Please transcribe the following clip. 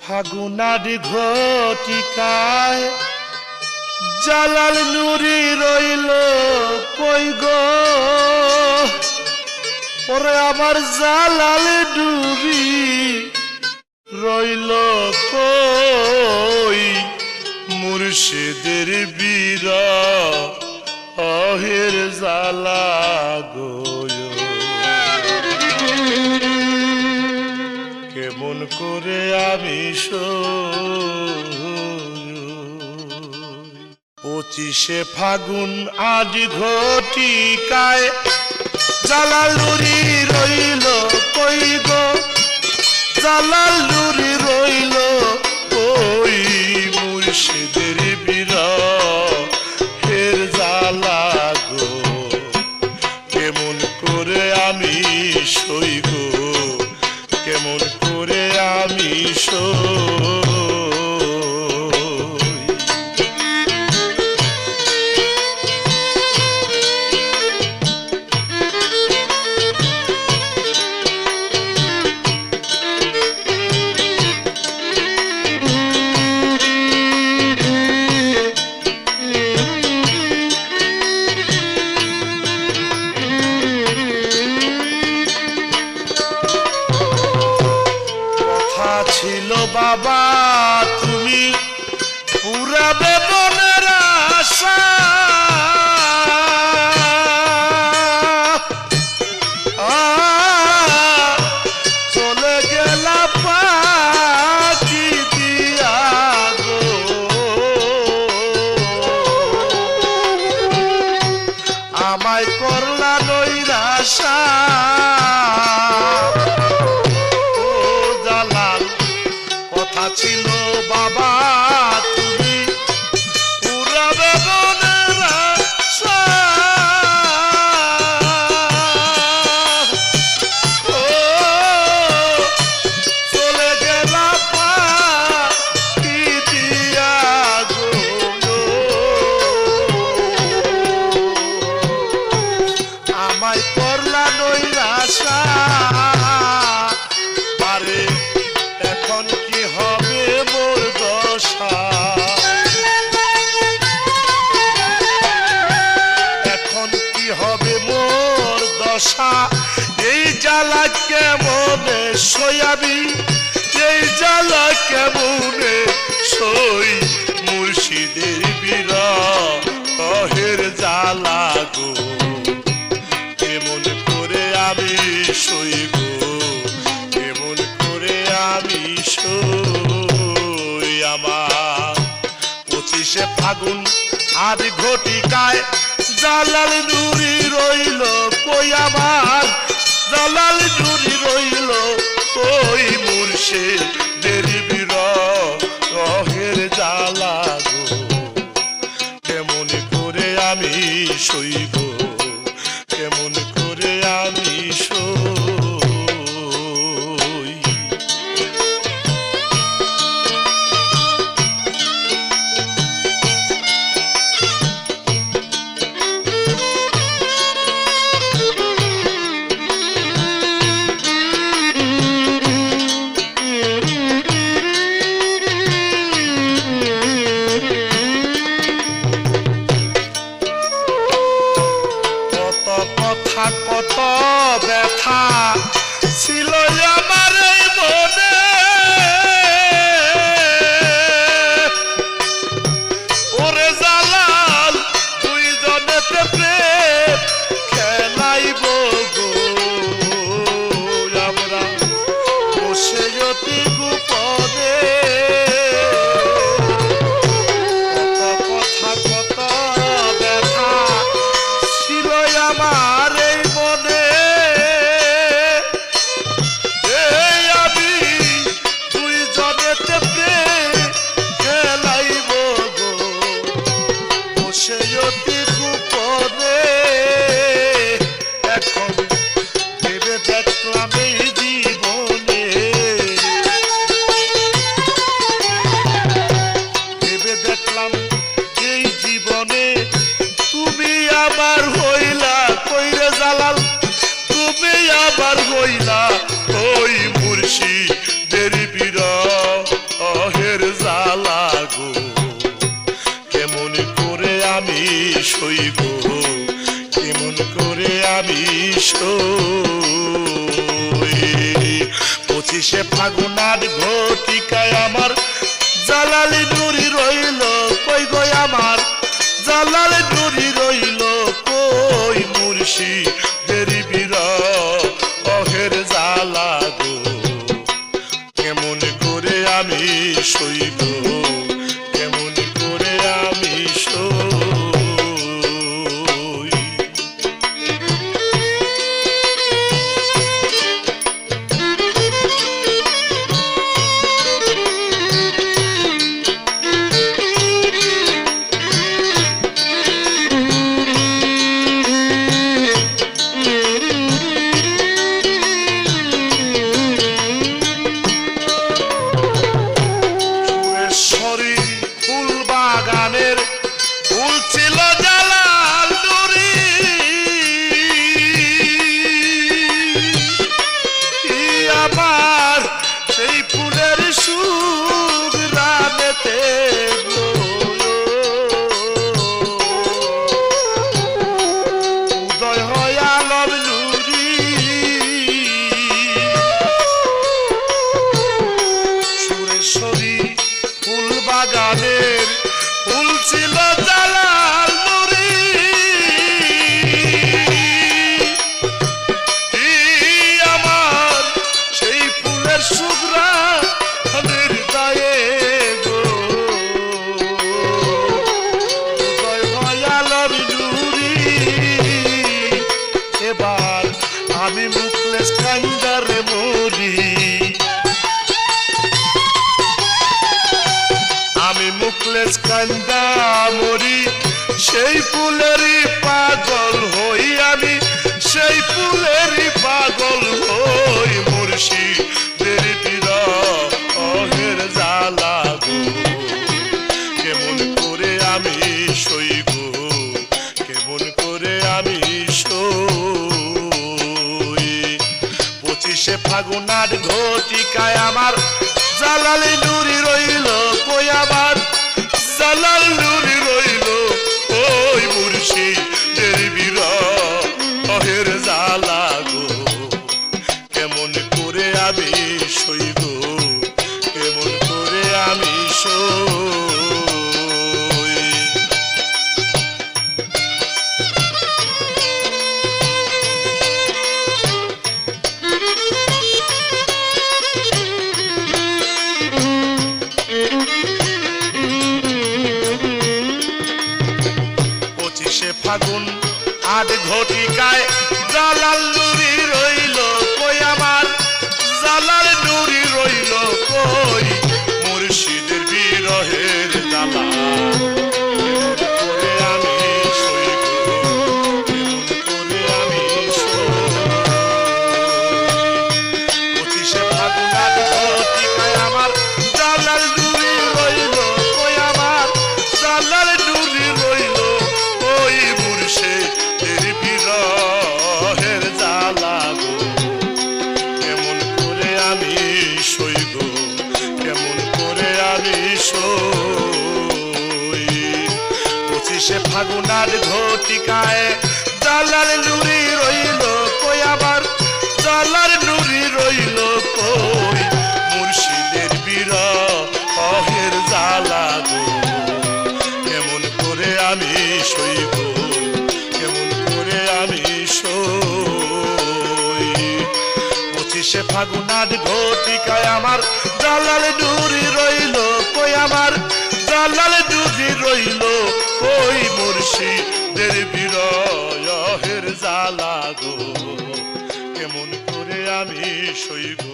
ফাগুনার ঘটিকায় জালাল নুরি রইল কই গো, ওরে আমার জালাল নুরি রইল কই, মুর্শিদের বিরহের জালা গো। কেমন করে আমি সই 25শে ফাগুন আজ ঘটিকায় জালাল নুরি রইল কই গো, জালাল নুরি রইল কই, মুর্শিদের বিরহের জালা গো। কেমন করে আমি সই গো, কেমন করে আমি সই। ছিল বাবা তুমি পুরাবে মনের আশা, চলে গেলা পাখি দিয়া গো, আমায় করলা নৈরাশা। ছিল বাবা তুমি পুরাবে মনের আশা, চলে গেলা পাখি দিয়া গো, আমায় করলা নৈরাশা। আরে এখন কি হবে মোর দশা, এখন কি হবে মোর দশা, এই জ্বালা কেমনে সয়াবি, এই জ্বালা কেমনে সই, মুর্শিদের বিরহের জ্বালা গো। কেমন করে আমি সই গো, কেমন করে আমি সই। আমার 25শে ফাগুন আজ ঘটিকায় জালাল নুরি রইল কই, আমার জালাল নুরি রইল কই, মুর্শিদের বিরহের জালা গো। কেমন করে আমি সই গো, কেমন করে আমি সই। কত ব্যথা ছিল আমার এই মনে, ওরে জালাল তুই জনেতে প্রেম খেলাইব গো, আমরা বসে অতি গোপনে। কত কথা কত ব্যথা ছিল আমার এই মনে, আমি তুই জনেতে প্রেম খেলাইব গো, বসে অতি গোপনে। এখন ভেবে দেখলাম এই জীবনে, ভেবে দেখলাম এই জীবনে তুমি আমার হইলা কইরে জালাল, তুমি আমার হইলা ওই মুর্শিদের বিরহ সই গো কেমন করে আমি সই 25শে ফাগুন আর ঘটিকায় আমার জালালি নুরি রইল কই গো আমার জালালি নুরি রইল কই মুর্শিদের বিরহের জ্বালা গো কেমন করে আমি সই গো কেমন করে আমি সই কান্দা মরি সেই ফুলেরই পাগল হই আমি সেই ফুলেরই পাগল হই মুর্শিদের বিরহের জ্বালা গো কেমন করে আমি সই গো কেমন করে আমি সই 25শে ফাগুন আর ঘটিকায় আমার জালালি নুরি রইল কই আমার জালাল নুরি রইল ওই মুর্শিদের বিরহের জ্বালা গো কেমন করে আমি সই গো কেমন করে আমি সই 25শে ফাগুন আর ঘটিকায় জালাল নুরি রইল কই আমার জালাল নুরি রইল কই মুর্শিদের বিরহের জ্বালা করে আমি সই গো করে আমি সই 25শে ফাগুন আর ঘটিকায় আমার জালাল নুরি রইল কই আমার জালাল নুরি রইল ওই মুর্শিদের বিরহের জ্বালা গো কেমন করে আমি সই গো কেমন করে আমি সই 25শে ফাগুন আর ঘটিকায় জালাল নুরি রইল কই আমার জালাল নুরি রইল কই মুর্শিদের বিরহের জ্বালা গো কেমন করে আমি সই গো কেমন করে আমি সই 25শে ফাগুন আর ঘটিকায় আমার জালাল নুরি রইল কই আমার জালাল নুরি রইল কই মুর্শিদের বিরহের জ্বালা গো কেমন করে আমি সই গো